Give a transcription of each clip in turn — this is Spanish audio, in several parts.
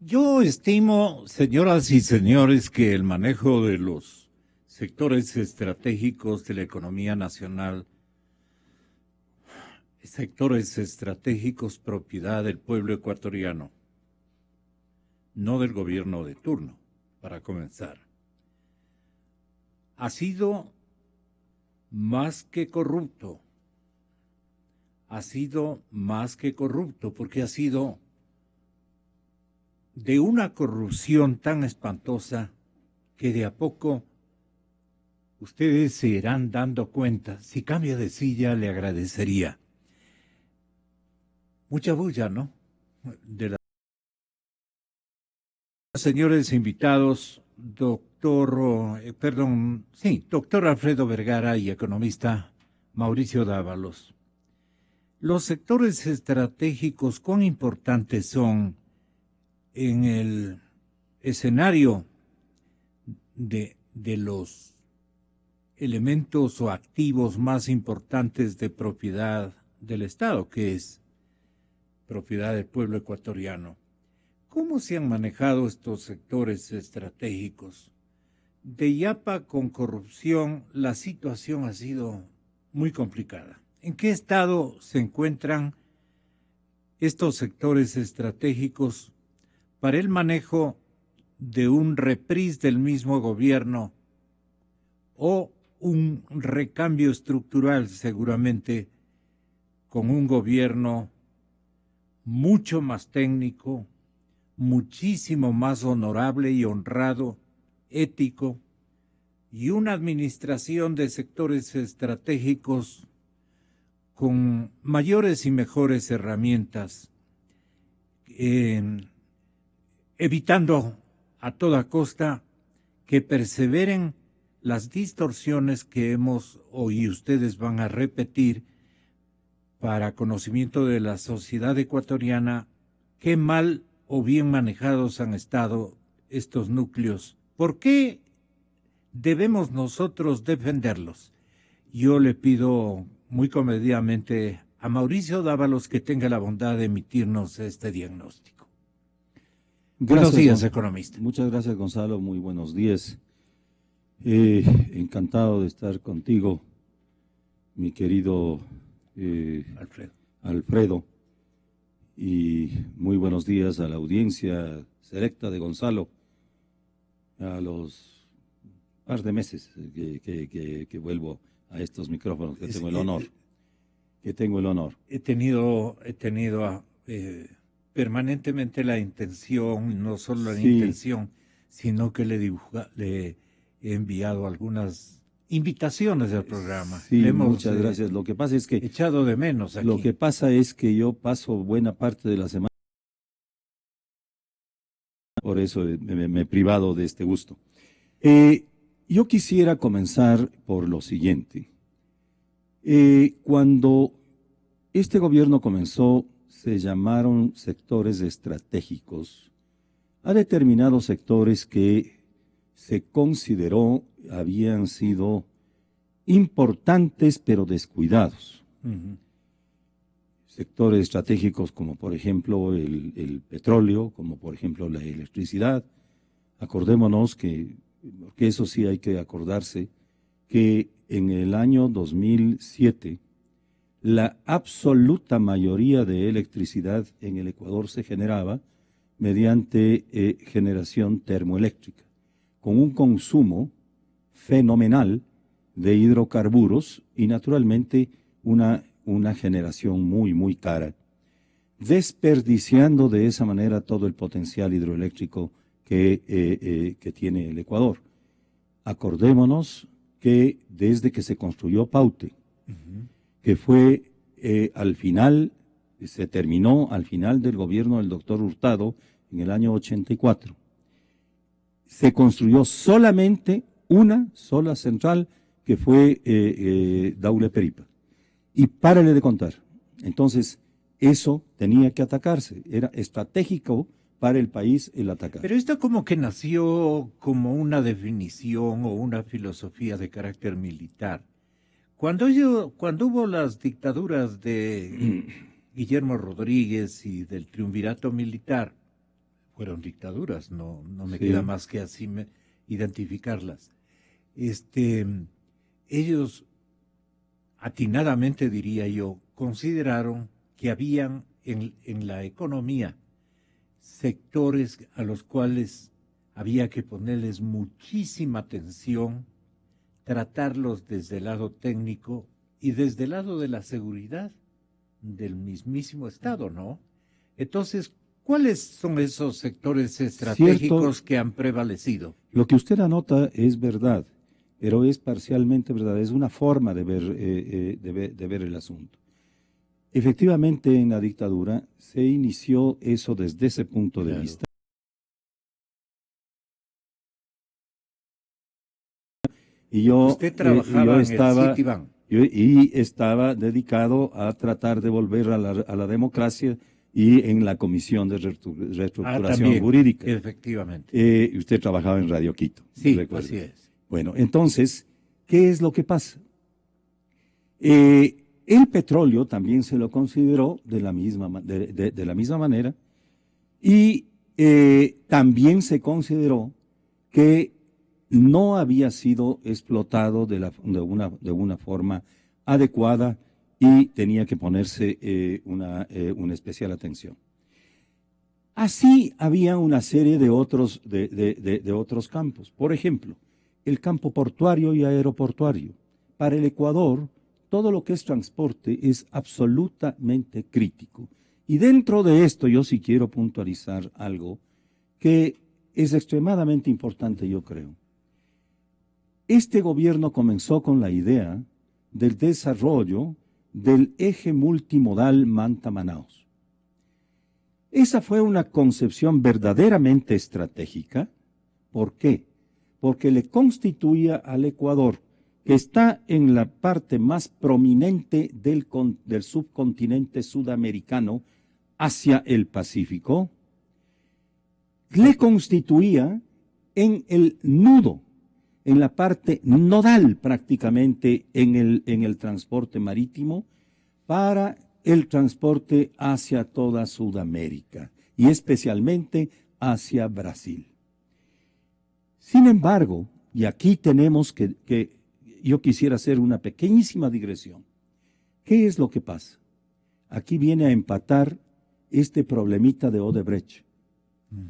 Yo estimo, señoras y señores, que el manejo de los sectores estratégicos de la economía nacional, sectores estratégicos propiedad del pueblo ecuatoriano, no del gobierno de turno, para comenzar, ha sido más que corrupto. Ha sido más que corrupto porque ha sido de una corrupción tan espantosa que de a poco ustedes se irán dando cuenta. Si cambia de silla, le agradecería. Mucha bulla, ¿no? De las señores invitados, doctor Alfredo Vergara y economista Mauricio Dávalos. Los sectores estratégicos, ¿cuán importantes son en el escenario de los elementos o activos más importantes de propiedad del Estado, que es propiedad del pueblo ecuatoriano? ¿Cómo se han manejado estos sectores estratégicos? De Yapa con corrupción, la situación ha sido muy complicada. ¿En qué estado se encuentran estos sectores estratégicos para el manejo de un reprise del mismo gobierno o un recambio estructural, seguramente, con un gobierno mucho más técnico, muchísimo más honorable y honrado, ético, y una administración de sectores estratégicos con mayores y mejores herramientas, evitando a toda costa que perseveren las distorsiones que hemos y ustedes van a repetir para conocimiento de la sociedad ecuatoriana, qué mal o bien manejados han estado estos núcleos. ¿Por qué debemos nosotros defenderlos? Yo le pido muy comedidamente a Mauricio Dávalos que tenga la bondad de emitirnos este diagnóstico. Buenos días, economista. Muchas gracias, Gonzalo. Muy buenos días. Encantado de estar contigo, mi querido Alfredo. Y muy buenos días a la audiencia selecta de Gonzalo, a los par de meses que vuelvo a estos micrófonos, que tengo el honor. He tenido permanentemente la intención, no solo la intención, sino que le he enviado algunas invitaciones al programa. Sí, muchas gracias. Lo que pasa es que echado de menos aquí. Lo que pasa es que yo paso buena parte de la semana, por eso me he privado de este gusto. Yo quisiera comenzar por lo siguiente. Cuando este gobierno comenzó, se llamaron sectores estratégicos a determinados sectores que se consideró habían sido importantes pero descuidados. Sectores estratégicos como por ejemplo el petróleo, como por ejemplo la electricidad. Acordémonos que eso sí hay que acordarse, que en el año 2007 la absoluta mayoría de electricidad en el Ecuador se generaba mediante generación termoeléctrica, con un consumo fenomenal de hidrocarburos y naturalmente una generación muy, muy cara, desperdiciando de esa manera todo el potencial hidroeléctrico que tiene el Ecuador. Acordémonos que desde que se construyó Paute, que fue al final, se terminó al final del gobierno del doctor Hurtado en el año 84, se construyó solamente una sola central que fue Daule Peripa. Y párale de contar. Entonces, eso tenía que atacarse. Era estratégico para el país el atacar. Pero esto como que nació como una definición o una filosofía de carácter militar. Cuando hubo las dictaduras de Guillermo Rodríguez y del triunvirato militar, fueron dictaduras, no me Sí. queda más que así identificarlas. Ellos, atinadamente diría yo, consideraron que habían en la economía sectores a los cuales había que ponerles muchísima atención, tratarlos desde el lado técnico y desde el lado de la seguridad del mismísimo Estado, ¿no? Entonces, ¿cuáles son esos sectores estratégicos Cierto. que han prevalecido? Lo que usted anota es verdad, pero es parcialmente verdad, es una forma de ver el asunto. Efectivamente, en la dictadura se inició eso desde ese punto de Claro. vista. Y yo, Usted trabajaba en el Citibank. y estaba dedicado a tratar de volver a la democracia y en la Comisión de Reestructuración También, Jurídica. efectivamente. Y usted trabajaba en Radio Quito. Sí, recuerdo. así es. Bueno, entonces, ¿qué es lo que pasa? El petróleo también se lo consideró de la misma manera y también se consideró que no había sido explotado de una forma adecuada y tenía que ponerse una especial atención. Así había una serie de otros campos. Por ejemplo, el campo portuario y aeroportuario. Para el Ecuador, todo lo que es transporte es absolutamente crítico. Y dentro de esto yo sí quiero puntualizar algo que es extremadamente importante, yo creo. Este gobierno comenzó con la idea del desarrollo del eje multimodal Manta-Manaos. Esa fue una concepción verdaderamente estratégica. ¿Por qué? Porque le constituía al Ecuador, que está en la parte más prominente del subcontinente sudamericano hacia el Pacífico, le constituía en el nudo, en la parte nodal prácticamente en el transporte marítimo para el transporte hacia toda Sudamérica y especialmente hacia Brasil. Sin embargo, y aquí tenemos que yo quisiera hacer una pequeñísima digresión. ¿Qué es lo que pasa? Aquí viene a empatar este problemita de Odebrecht.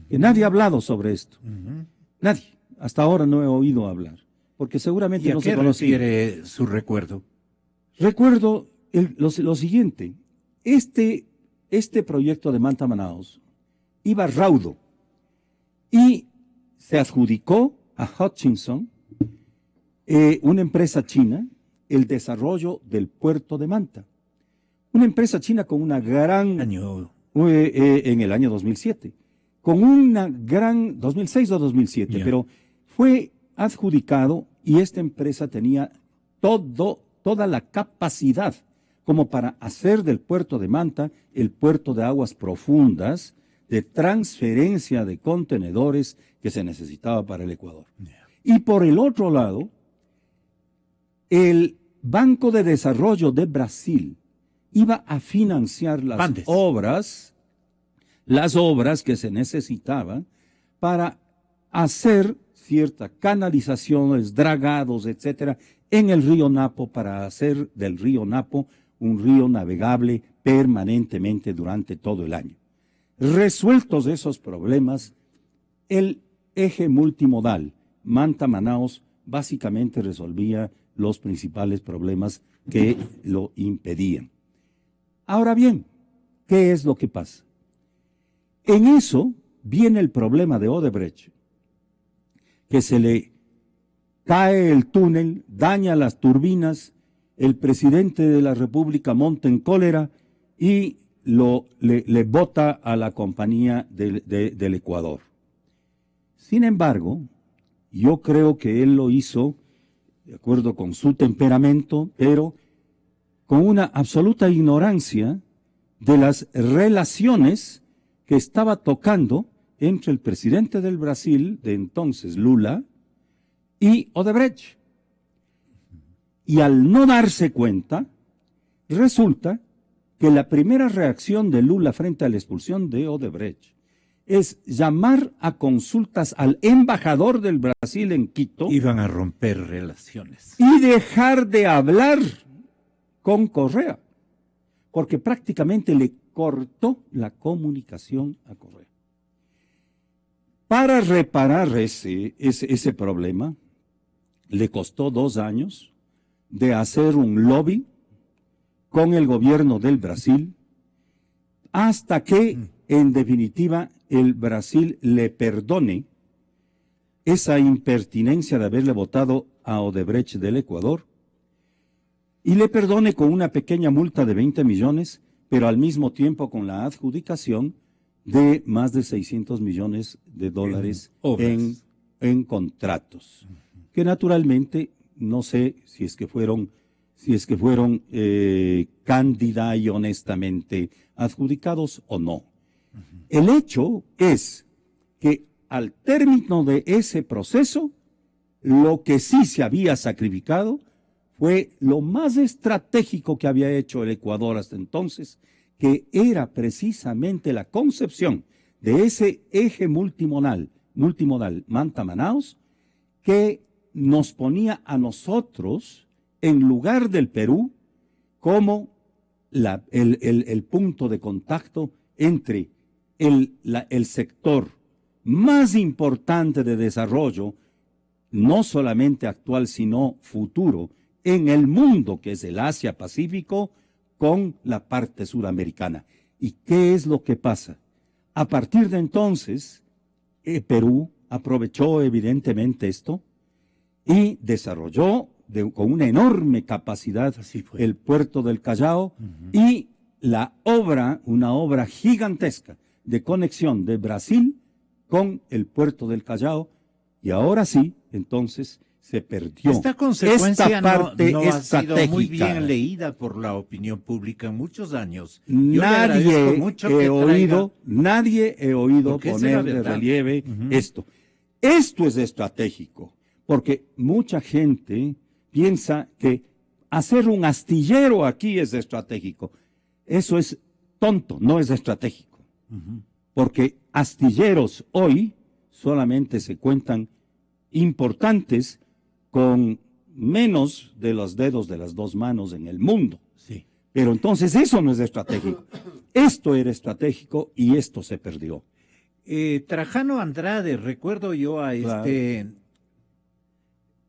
Que nadie ha hablado sobre esto. Nadie. Hasta ahora no he oído hablar. Porque seguramente no se conocía. ¿Y a qué refiere su recuerdo? Recuerdo lo siguiente. Este proyecto de Manta-Manaos iba raudo y se adjudicó a Hutchinson, una empresa china, el desarrollo del puerto de Manta. Una empresa china con una gran... en el año 2007. Con una gran... 2006 o 2007, yeah. Pero fue adjudicado y esta empresa tenía toda la capacidad como para hacer del puerto de Manta el puerto de aguas profundas de transferencia de contenedores que se necesitaba para el Ecuador. Yeah. Y por el otro lado, el Banco de Desarrollo de Brasil iba a financiar las obras que se necesitaban para hacer ciertas canalizaciones, dragados, etcétera, en el río Napo para hacer del río Napo un río navegable permanentemente durante todo el año. Resueltos esos problemas, el eje multimodal Manta-Manaos básicamente resolvía los principales problemas que lo impedían. Ahora bien, ¿qué es lo que pasa? En eso viene el problema de Odebrecht, que se le cae el túnel, daña las turbinas, el presidente de la República monta en cólera y le bota a la compañía del Ecuador. Sin embargo, yo creo que él lo hizo de acuerdo con su temperamento, pero con una absoluta ignorancia de las relaciones que estaba tocando entre el presidente del Brasil, de entonces Lula, y Odebrecht. Y al no darse cuenta, resulta que la primera reacción de Lula frente a la expulsión de Odebrecht es llamar a consultas al embajador del Brasil en Quito Iban a romper relaciones. y dejar de hablar con Correa, porque prácticamente le cortó la comunicación a Correa. Para reparar ese problema, le costó 2 años de hacer un lobby con el gobierno del Brasil, hasta que, en definitiva, el Brasil le perdone esa impertinencia de haberle votado a Odebrecht del Ecuador, y le perdone con una pequeña multa de 20 millones, pero al mismo tiempo con la adjudicación de más de 600 millones de dólares en contratos, que naturalmente no sé si es que fueron cándida y honestamente adjudicados o no. El hecho es que al término de ese proceso, lo que sí se había sacrificado fue lo más estratégico que había hecho el Ecuador hasta entonces, que era precisamente la concepción de ese eje multimodal Manta-Manaos, que nos ponía a nosotros, en lugar del Perú, como el punto de contacto entre el sector más importante de desarrollo, no solamente actual, sino futuro, en el mundo, que es el Asia-Pacífico, con la parte suramericana. ¿Y qué es lo que pasa? A partir de entonces, Perú aprovechó evidentemente esto y desarrolló con una enorme capacidad el puerto del Callao y una obra gigantesca de conexión de Brasil con el puerto del Callao, y ahora sí, entonces, se perdió. Esta consecuencia esta parte no ha sido muy estratégica. bien leída por la opinión pública en muchos años. Nadie he oído poner de relieve esto. Esto es estratégico, porque mucha gente piensa que hacer un astillero aquí es estratégico. Eso es tonto, no es estratégico. Porque astilleros hoy solamente se cuentan importantes con menos de los dedos de las 2 manos en el mundo. Sí. Pero entonces eso no es estratégico. Esto era estratégico y esto se perdió. Trajano Andrade, recuerdo yo a este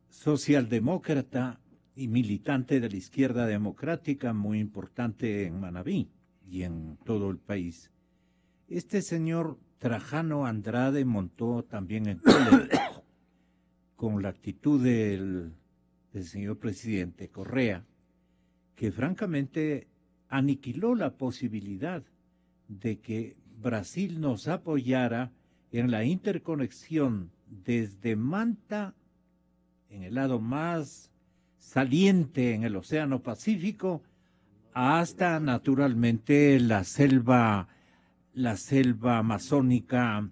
socialdemócrata y militante de la izquierda democrática muy importante en Manabí y en todo el país. Este señor Trajano Andrade montó también en cólera con la actitud del señor presidente Correa, que francamente aniquiló la posibilidad de que Brasil nos apoyara en la interconexión desde Manta, en el lado más saliente en el Océano Pacífico, hasta naturalmente la selva amazónica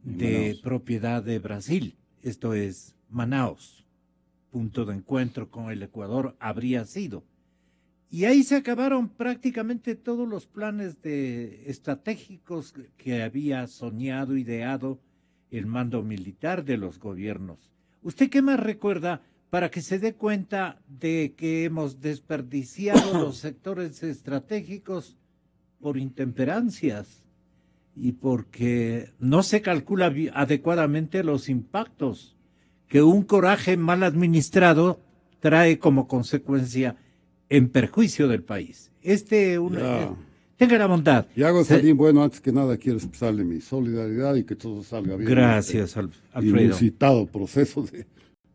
de propiedad de Brasil. Esto es Manaos, punto de encuentro con el Ecuador habría sido. Y ahí se acabaron prácticamente todos los planes estratégicos que había soñado, ideado el mando militar de los gobiernos. ¿Usted qué más recuerda para que se dé cuenta de que hemos desperdiciado los sectores estratégicos por intemperancias y porque no se calcula adecuadamente los impactos que un coraje mal administrado trae como consecuencia en perjuicio del país? Tenga la bondad. Y hago salir, bueno, antes que nada quiero expresarle mi solidaridad y que todo salga bien. Gracias, Alfredo. Inusitado proceso de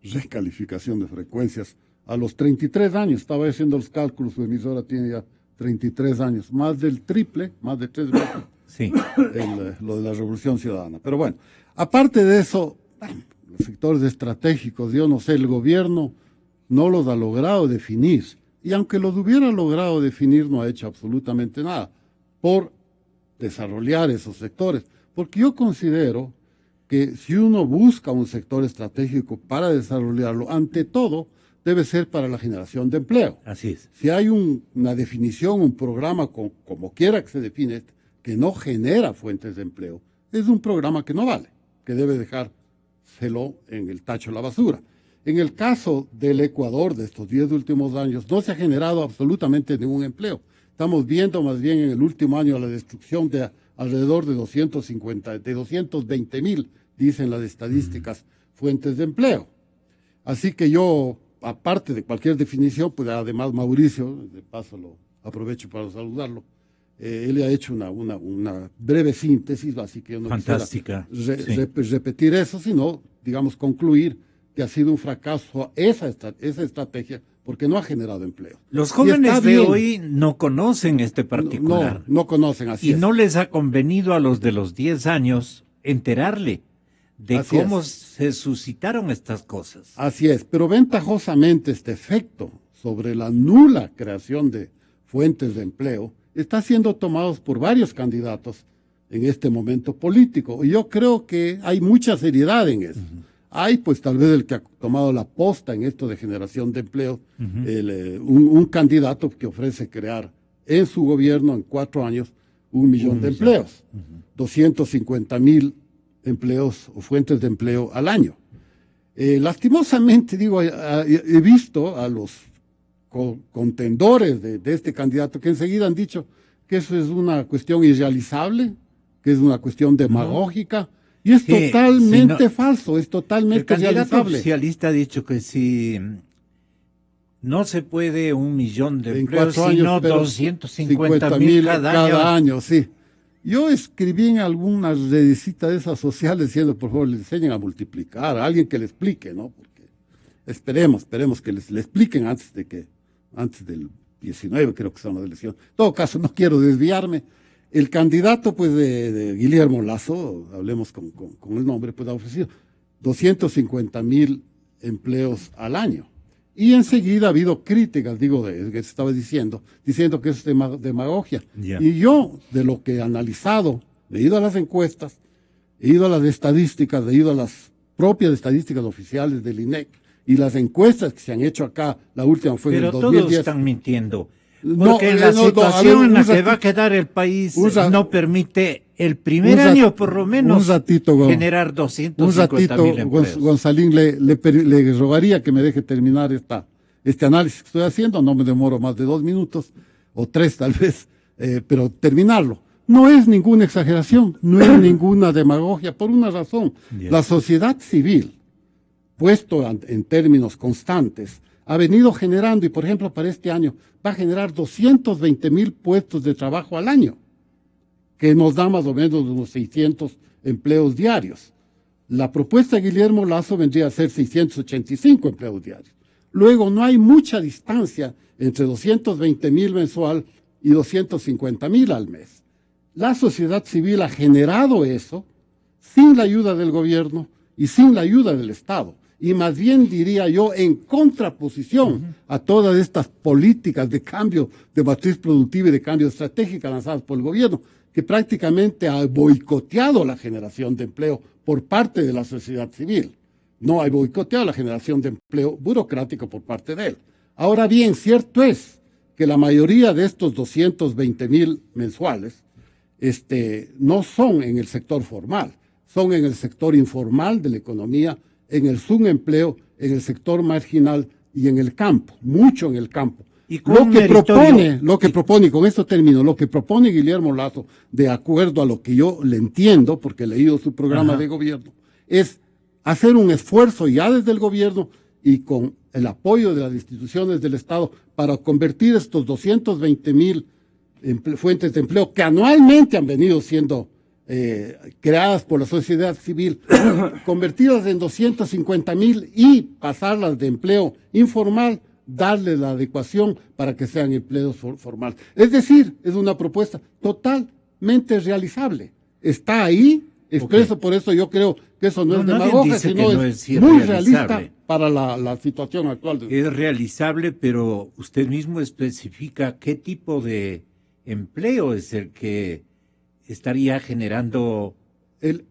recalificación de frecuencias. A los 33 años, estaba haciendo los cálculos, su emisora tiene ya 33 años, más del triple, más de 3 veces. Sí. Lo de la Revolución Ciudadana. Pero bueno, aparte de eso, los sectores estratégicos, yo no sé, el gobierno no los ha logrado definir. Y aunque los hubiera logrado definir, no ha hecho absolutamente nada por desarrollar esos sectores. Porque yo considero que si uno busca un sector estratégico para desarrollarlo, ante todo, debe ser para la generación de empleo. Así es. Si hay una definición, un programa, como quiera que se define, que no genera fuentes de empleo, es un programa que no vale, que debe dejárselo en el tacho de la basura. En el caso del Ecuador, de estos 10 últimos años, no se ha generado absolutamente ningún empleo. Estamos viendo más bien en el último año la destrucción de alrededor de 220,000, dicen las estadísticas, fuentes de empleo. Así que yo, aparte de cualquier definición, pues además Mauricio, de paso lo aprovecho para saludarlo, él ha hecho una breve síntesis, así que yo no fantástica, quisiera repetir eso, sino, digamos, concluir que ha sido un fracaso esa estrategia porque no ha generado empleo. Los jóvenes de hoy no conocen este particular. No conocen, así y es. no les ha convenido a los de los 10 años enterarle de Así cómo es. se suscitaron estas cosas. Así es, pero ventajosamente este efecto sobre la nula creación de fuentes de empleo está siendo tomado por varios candidatos en este momento político. Y yo creo que hay mucha seriedad en eso. Hay, pues, tal vez el que ha tomado la posta en esto de generación de empleo, un candidato que ofrece crear en su gobierno en 4 años 1 millón de empleos, 250,000 empleos o fuentes de empleo al año. Lastimosamente, digo, he visto a los contendores de este candidato que enseguida han dicho que eso es una cuestión irrealizable, que es una cuestión demagógica, y es totalmente falso, es totalmente el candidato realizable. oficialista ha dicho que si no se puede 1 millón de En empleos, 4 años, sino pero 250,000 cada año, sí. Yo escribí en algunas redecitas de esas sociales diciendo, por favor, le enseñen a multiplicar, a alguien que le explique, ¿no? Porque esperemos que le expliquen antes del 19, creo que son las elecciones. En todo caso, no quiero desviarme. El candidato, pues, de Guillermo Lasso, hablemos con el nombre, pues ha ofrecido 250,000 empleos al año. Y enseguida ha habido críticas, digo, que se estaba diciendo que es demagogia. Yeah. Y yo, de lo que he analizado, he ido a las encuestas, he ido a las estadísticas, he ido a las propias estadísticas oficiales del INEC, y las encuestas que se han hecho acá, la última fue en el 2010. Todos están mintiendo. Porque la situación en la que va a quedar el país no permite el primer año, por lo menos, generar 250,000 empleos. Gonzalín, le rogaría que me deje terminar este análisis que estoy haciendo. No me demoro más de 2 minutos, o 3 tal vez, pero terminarlo. No es ninguna exageración, no es ninguna demagogia, por una razón. Yeah. La sociedad civil, puesto en términos constantes, ha venido generando, y por ejemplo para este año va a generar 220,000 puestos de trabajo al año, que nos da más o menos unos 600 empleos diarios. La propuesta de Guillermo Lasso vendría a ser 685 empleos diarios. Luego no hay mucha distancia entre 220,000 mensual y 250,000 al mes. La sociedad civil ha generado eso sin la ayuda del gobierno y sin la ayuda del Estado. Y más bien, diría yo, en contraposición a todas estas políticas de cambio de matriz productiva y de cambio estratégica lanzadas por el gobierno, que prácticamente ha boicoteado la generación de empleo por parte de la sociedad civil. No ha boicoteado la generación de empleo burocrático por parte de él. Ahora bien, cierto es que la mayoría de estos 220,000 mensuales no son en el sector formal, son en el sector informal de la economía, en el subempleo, en el sector marginal y en el campo, mucho en el campo. Y lo que propone, y con esto termino, lo que propone Guillermo Lasso, de acuerdo a lo que yo le entiendo, porque he leído su programa de gobierno, es hacer un esfuerzo ya desde el gobierno y con el apoyo de las instituciones del Estado para convertir estos 220,000 fuentes de empleo que anualmente han venido siendo creadas por la sociedad civil, convertirlas en 250,000 y pasarlas de empleo informal, darle la adecuación para que sean empleos formales. Es decir, es una propuesta totalmente realizable. Está ahí, expreso, por eso yo creo que eso no es demagogia, sino es muy realista para la situación actual. Es realizable, pero usted mismo especifica qué tipo de empleo es el que estaría generando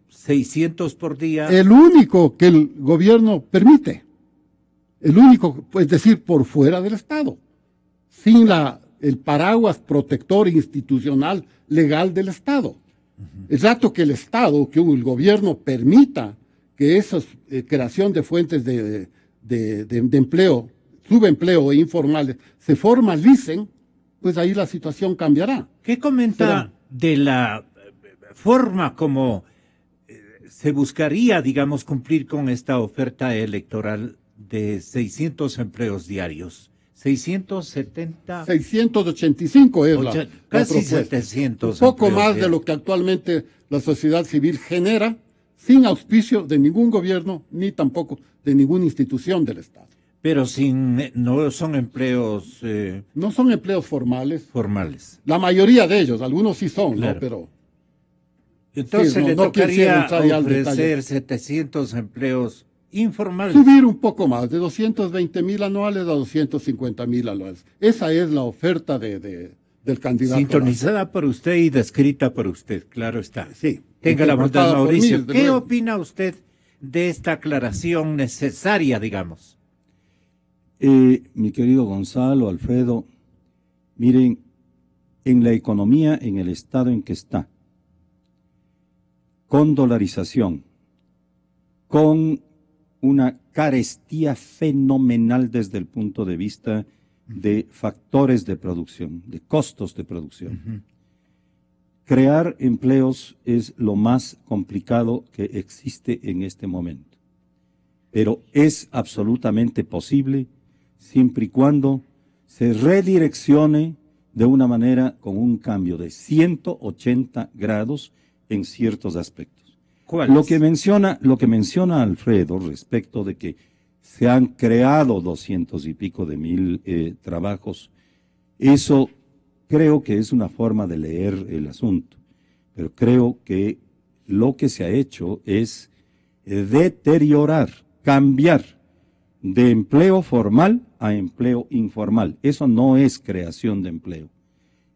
600 por día. El único que el gobierno permite. El único, es decir, por fuera del Estado. Sin el paraguas protector institucional legal del Estado. El rato que el Estado, que el gobierno permita que esa creación de fuentes de empleo, subempleo e informales, se formalicen, pues ahí la situación cambiará. ¿Qué comenta de la forma como se buscaría, digamos, cumplir con esta oferta electoral de 600 empleos diarios? 670... 685 es la casi propuesta. 700. Un poco más de lo que actualmente la sociedad civil genera, sin auspicio de ningún gobierno, ni tampoco de ninguna institución del Estado. Pero no son empleos no son empleos formales. La mayoría de ellos, algunos sí son, claro. ¿No? Pero entonces sí, le tocaría ofrecer 700 empleos informales. Subir un poco más, de 220,000 anuales a 250,000 anuales. Esa es la oferta del candidato. Sintonizada por usted y descrita por usted, claro está. Sí. Tenga la bondad, Mauricio. ¿Qué opina usted de esta aclaración necesaria, digamos? Mi querido Gonzalo, Alfredo, miren, en la economía, en el estado en que está, con dolarización, con una carestía fenomenal desde el punto de vista de factores de producción, de costos de producción. Crear empleos es lo más complicado que existe en este momento, pero es absolutamente posible siempre y cuando se redireccione de una manera con un cambio de 180 grados en ciertos aspectos. Lo que menciona Alfredo respecto de que se han creado 200 y pico de mil trabajos, eso creo que es una forma de leer el asunto, pero creo que lo que se ha hecho es deteriorar, cambiar de empleo formal a empleo informal. Eso no es creación de empleo.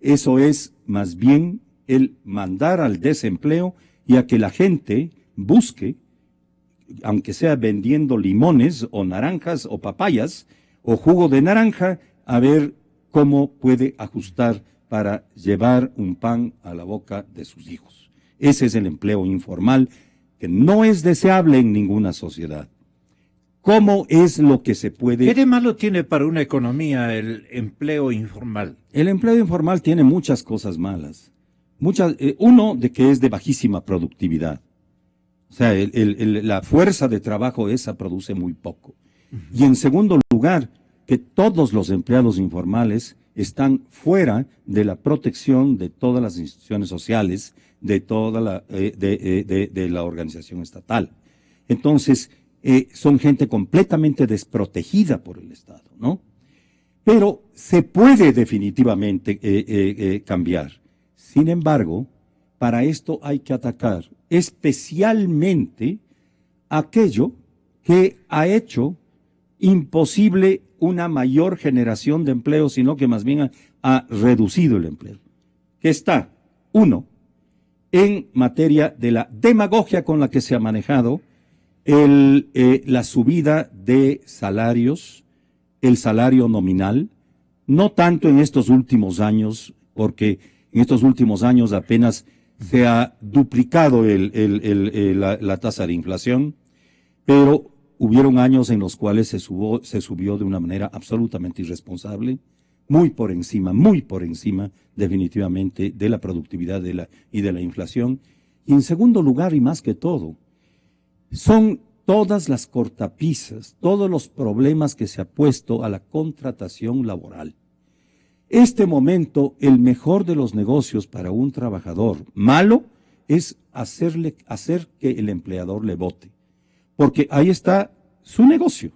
Eso es más bien el mandar al desempleo y a que la gente busque, aunque sea vendiendo limones o naranjas o papayas o jugo de naranja, a ver cómo puede ajustar para llevar un pan a la boca de sus hijos. Ese es el empleo informal, que no es deseable en ninguna sociedad. ¿Cómo es lo que se puede...? ¿Qué de malo tiene para una economía el empleo informal? El empleo informal tiene muchas cosas malas. Uno, de que es de bajísima productividad. O sea, la fuerza de trabajo esa produce muy poco. Y en segundo lugar, que todos los empleados informales están fuera de la protección de todas las instituciones sociales, de toda la organización estatal. Entonces, son gente completamente desprotegida por el Estado, ¿no? Pero se puede definitivamente cambiar. Sin embargo, para esto hay que atacar especialmente aquello que ha hecho imposible una mayor generación de empleo, sino que más bien ha reducido el empleo. Que está, uno, en materia de la demagogia con la que se ha manejado la subida de salarios, el salario nominal, no tanto en estos últimos años, porque en estos últimos años apenas se ha duplicado la tasa de inflación, pero hubieron años en los cuales se subió de una manera absolutamente irresponsable, muy por encima definitivamente de la productividad y de la inflación. Y en segundo lugar, y más que todo, son todas las cortapisas, todos los problemas que se ha puesto a la contratación laboral. Este momento, el mejor de los negocios para un trabajador malo es hacer que el empleador le vote. Porque ahí está su negocio.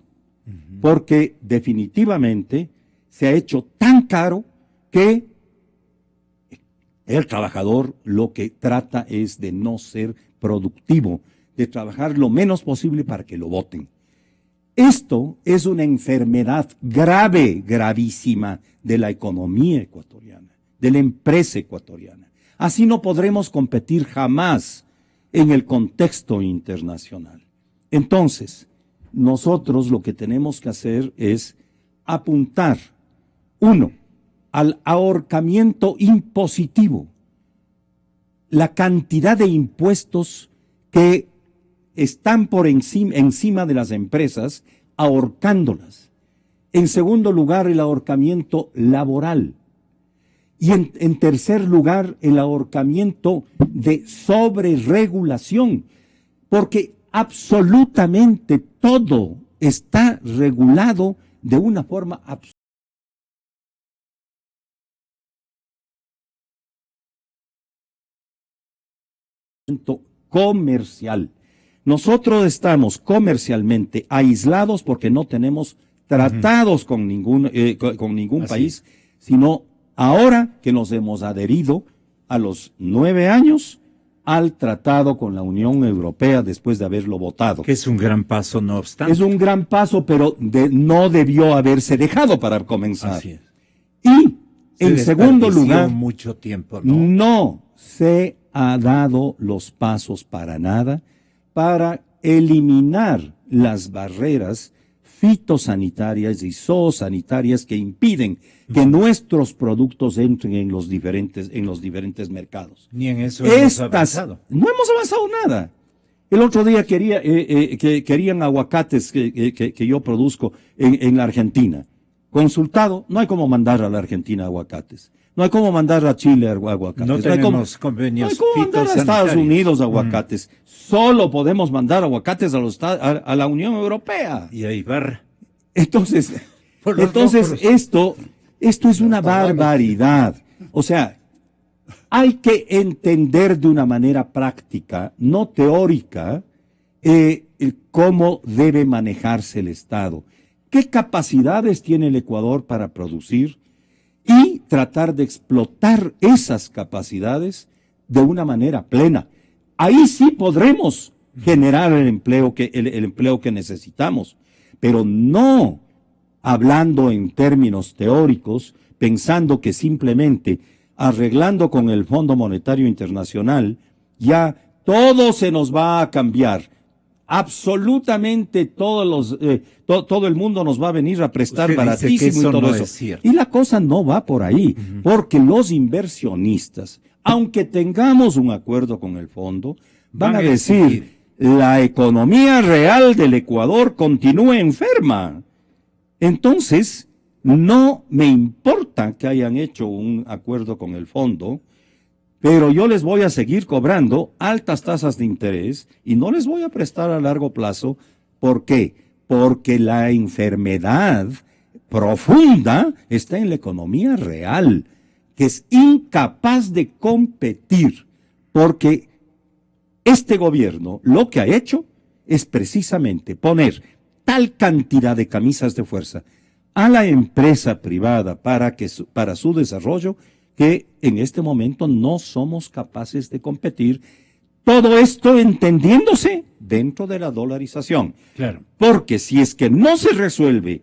Porque definitivamente se ha hecho tan caro que el trabajador lo que trata es de no ser productivo, de trabajar lo menos posible para que lo voten. Esto es una enfermedad grave, gravísima de la economía ecuatoriana, de la empresa ecuatoriana. Así no podremos competir jamás en el contexto internacional. Entonces, nosotros lo que tenemos que hacer es apuntar, uno, al ahorcamiento impositivo. la cantidad de impuestos que están por encima de las empresas, ahorcándolas. En segundo lugar, el ahorcamiento laboral. Y en tercer lugar, el ahorcamiento de sobreregulación, porque absolutamente todo está regulado de una forma comercial. Nosotros estamos comercialmente aislados porque no tenemos tratados con ningún país, sino ahora que nos hemos adherido a los 9 años al tratado con la Unión Europea después de haberlo votado. Que es un gran paso, no obstante. Es un gran paso, pero no debió haberse dejado para comenzar. Así es. Y en segundo lugar, mucho tiempo, no se ha dado los pasos para nada para eliminar las barreras fitosanitarias y zoosanitarias que impiden que nuestros productos entren en los diferentes mercados. Ni en eso hemos avanzado. No hemos avanzado nada. El otro día querían aguacates que yo produzco en la Argentina. Consultado, no hay cómo mandar a la Argentina aguacates. No hay cómo mandar a Chile aguacates. No tenemos convenios fitosanitarios. No hay cómo mandar a Estados Unidos aguacates. Solo podemos mandar aguacates a la Unión Europea. Y ahí va. Entonces esto es una barbaridad. O sea, hay que entender de una manera práctica, no teórica, cómo debe manejarse el Estado. ¿Qué capacidades tiene el Ecuador para producir? Y tratar de explotar esas capacidades de una manera plena. Ahí sí podremos generar el empleo que necesitamos, pero no hablando en términos teóricos, pensando que simplemente arreglando con el Fondo Monetario Internacional ya todo se nos va a cambiar. Absolutamente todo el mundo nos va a venir a prestar baratísimo y todo eso. Y la cosa no va por ahí, porque los inversionistas, aunque tengamos un acuerdo con el fondo, van a decir, la economía real del Ecuador continúa enferma. Entonces, no me importa que hayan hecho un acuerdo con el fondo, pero yo les voy a seguir cobrando altas tasas de interés y no les voy a prestar a largo plazo. ¿Por qué? Porque la enfermedad profunda está en la economía real, que es incapaz de competir, porque este gobierno lo que ha hecho es precisamente poner tal cantidad de camisas de fuerza a la empresa privada para su desarrollo, que en este momento no somos capaces de competir. Todo esto entendiéndose dentro de la dolarización. Claro. Porque si es que no se resuelve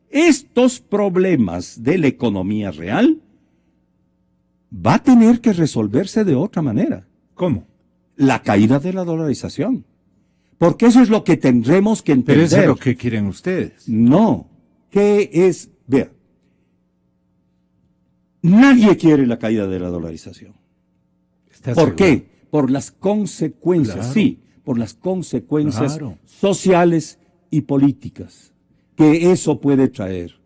estos problemas de la economía real, va a tener que resolverse de otra manera. ¿Cómo? La caída de la dolarización. Porque eso es lo que tendremos que entender. Pero eso es lo que quieren ustedes. No. ¿Qué es? Vea. Nadie quiere la caída de la dolarización. ¿Por qué? Por las consecuencias, claro. Sí, por las consecuencias sociales y políticas que eso puede traer.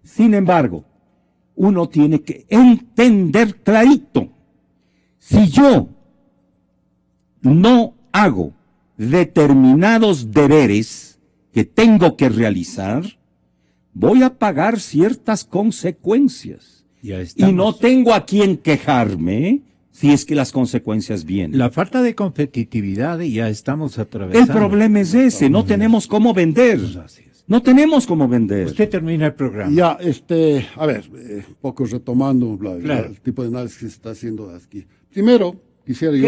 Sin embargo, uno tiene que entender clarito, si yo no hago determinados deberes que tengo que realizar, voy a pagar ciertas consecuencias. Y no tengo a quién quejarme si es que las consecuencias vienen. La falta de competitividad ya estamos atravesando. El problema es ese, no tenemos cómo vender. No tenemos cómo vender. Usted termina el programa. Ya, a ver, poco retomando el tipo de análisis que se está haciendo aquí. Primero, quisiera yo...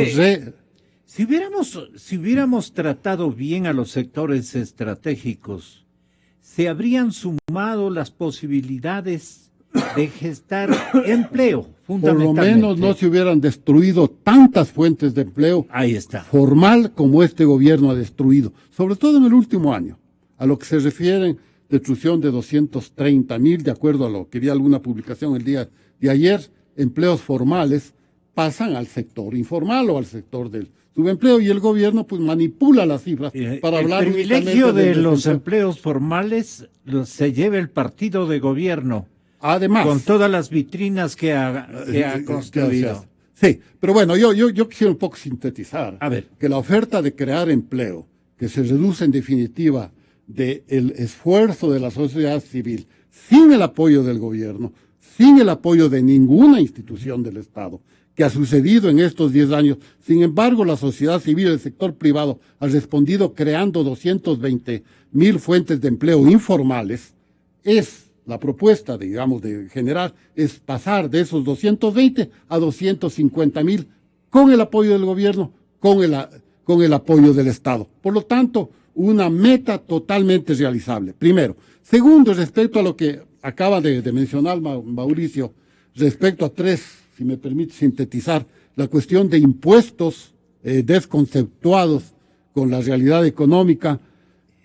Si hubiéramos tratado bien a los sectores estratégicos, se habrían sumado las posibilidades de gestar empleo, fundamentalmente. Por lo menos no se hubieran destruido tantas fuentes de empleo. Ahí está. Formal como este gobierno ha destruido, sobre todo en el último año. A lo que se refiere, destrucción de 230,000, de acuerdo a lo que vi alguna publicación el día de ayer, empleos formales, pasan al sector informal o al sector del subempleo, y el gobierno pues manipula las cifras para hablar. El privilegio de los empleos formales se lleva el partido de gobierno. Además, con todas las vitrinas que ha construido. Sí, pero bueno, yo quisiera un poco sintetizar. A ver. Que la oferta de crear empleo, que se reduce en definitiva del esfuerzo de la sociedad civil, sin el apoyo del gobierno, sin el apoyo de ninguna institución del Estado, que ha sucedido en estos 10 años. Sin embargo, la sociedad civil y el sector privado ha respondido creando 220,000 fuentes de empleo informales. La propuesta, digamos, de generar, es pasar de esos 220 a 250,000 con el apoyo del gobierno, con el apoyo del Estado. Por lo tanto, una meta totalmente realizable, primero. Segundo, respecto a lo que acaba de mencionar Mauricio, respecto a tres, si me permite sintetizar, la cuestión de impuestos desconceptuados con la realidad económica,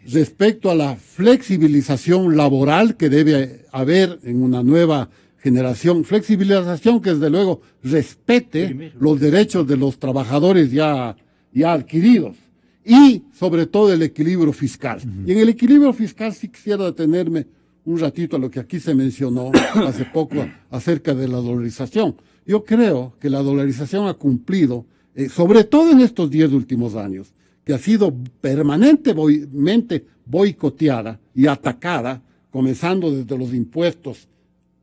respecto a la flexibilización laboral que debe haber en una nueva generación, flexibilización que desde luego respete los derechos de los trabajadores ya adquiridos, y sobre todo el equilibrio fiscal. Y en el equilibrio fiscal sí quisiera detenerme un ratito a lo que aquí se mencionó hace poco acerca de la dolarización. Yo creo que la dolarización ha cumplido, sobre todo en estos 10 últimos años, que ha sido permanentemente boicoteada y atacada, comenzando desde los impuestos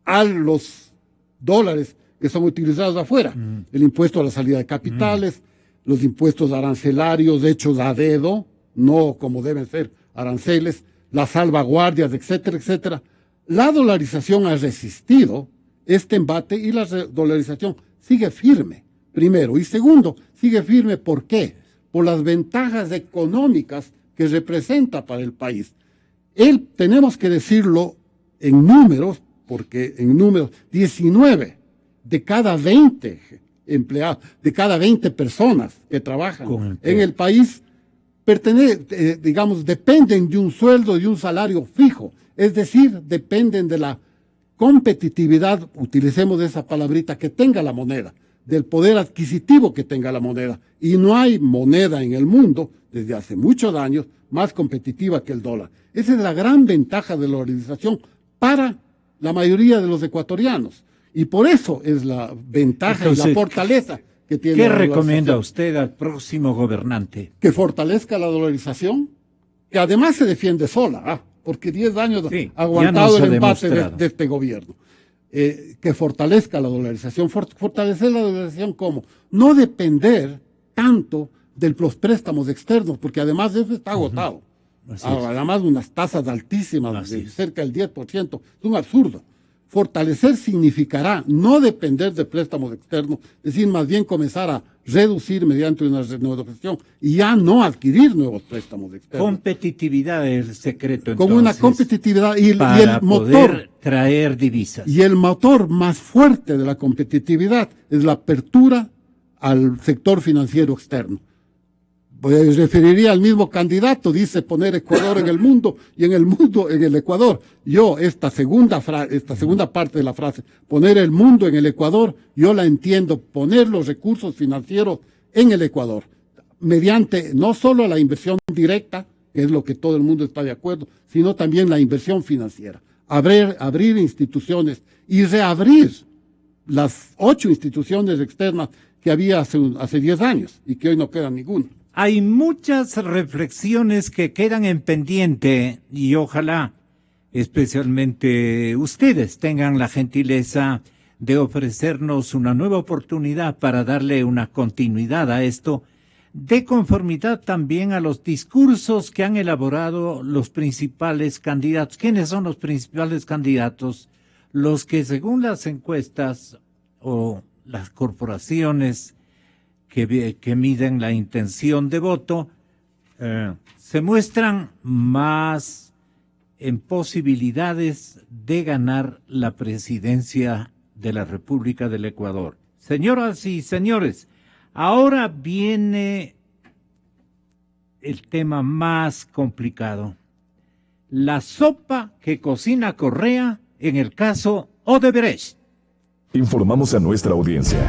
a los dólares que son utilizados afuera, el impuesto a la salida de capitales, los impuestos arancelarios hechos a dedo, no como deben ser aranceles, las salvaguardias, etcétera, etcétera. La dolarización ha resistido este embate y la dolarización sigue firme, primero. Y segundo, sigue firme, ¿por qué? Por las ventajas económicas que representa para el país. Tenemos que decirlo en números, porque en números, 19 de cada 20 empleados, de cada 20 personas que trabajan en el país, dependen de un sueldo y un salario fijo. Es decir, dependen de la competitividad, utilicemos esa palabrita, que tenga la moneda, del poder adquisitivo que tenga la moneda. Y no hay moneda en el mundo, desde hace muchos años, más competitiva que el dólar. Esa es la gran ventaja de la dolarización para la mayoría de los ecuatorianos. Y por eso es la ventaja. Entonces, y la fortaleza que tiene ¿qué la recomienda usted al próximo gobernante? Que fortalezca la dolarización, que además se defiende sola, porque 10 años ha aguantado el embate de este gobierno. Que fortalezca la dolarización. Fortalecer la dolarización, ¿cómo? No depender tanto de los préstamos externos, porque además eso está agotado. Además, unas tasas altísimas, de cerca del 10%, es un absurdo. Fortalecer significará no depender de préstamos externos, es decir, más bien comenzar a reducir mediante una renegociación y ya no adquirir nuevos préstamos externos. Competitividad es el secreto, entonces. Con una competitividad y el motor. Poder traer divisas. Y el motor más fuerte de la competitividad es la apertura al sector financiero externo. Pues referiría al mismo candidato, dice poner Ecuador en el mundo y en el mundo en el Ecuador. Yo esta segunda parte de la frase, poner el mundo en el Ecuador, yo la entiendo, poner los recursos financieros en el Ecuador, mediante no solo la inversión directa, que es lo que todo el mundo está de acuerdo, sino también la inversión financiera. Abrir instituciones y reabrir las 8 instituciones externas que había hace 10 años y que hoy no queda ninguna. Hay muchas reflexiones que quedan en pendiente y ojalá especialmente ustedes tengan la gentileza de ofrecernos una nueva oportunidad para darle una continuidad a esto, de conformidad también a los discursos que han elaborado los principales candidatos. ¿Quiénes son los principales candidatos? Los que según las encuestas o las corporaciones que miden la intención de voto, se muestran más en posibilidades de ganar la presidencia de la República del Ecuador. Señoras y señores, ahora viene el tema más complicado. La sopa que cocina Correa en el caso Odebrecht. Informamos a nuestra audiencia.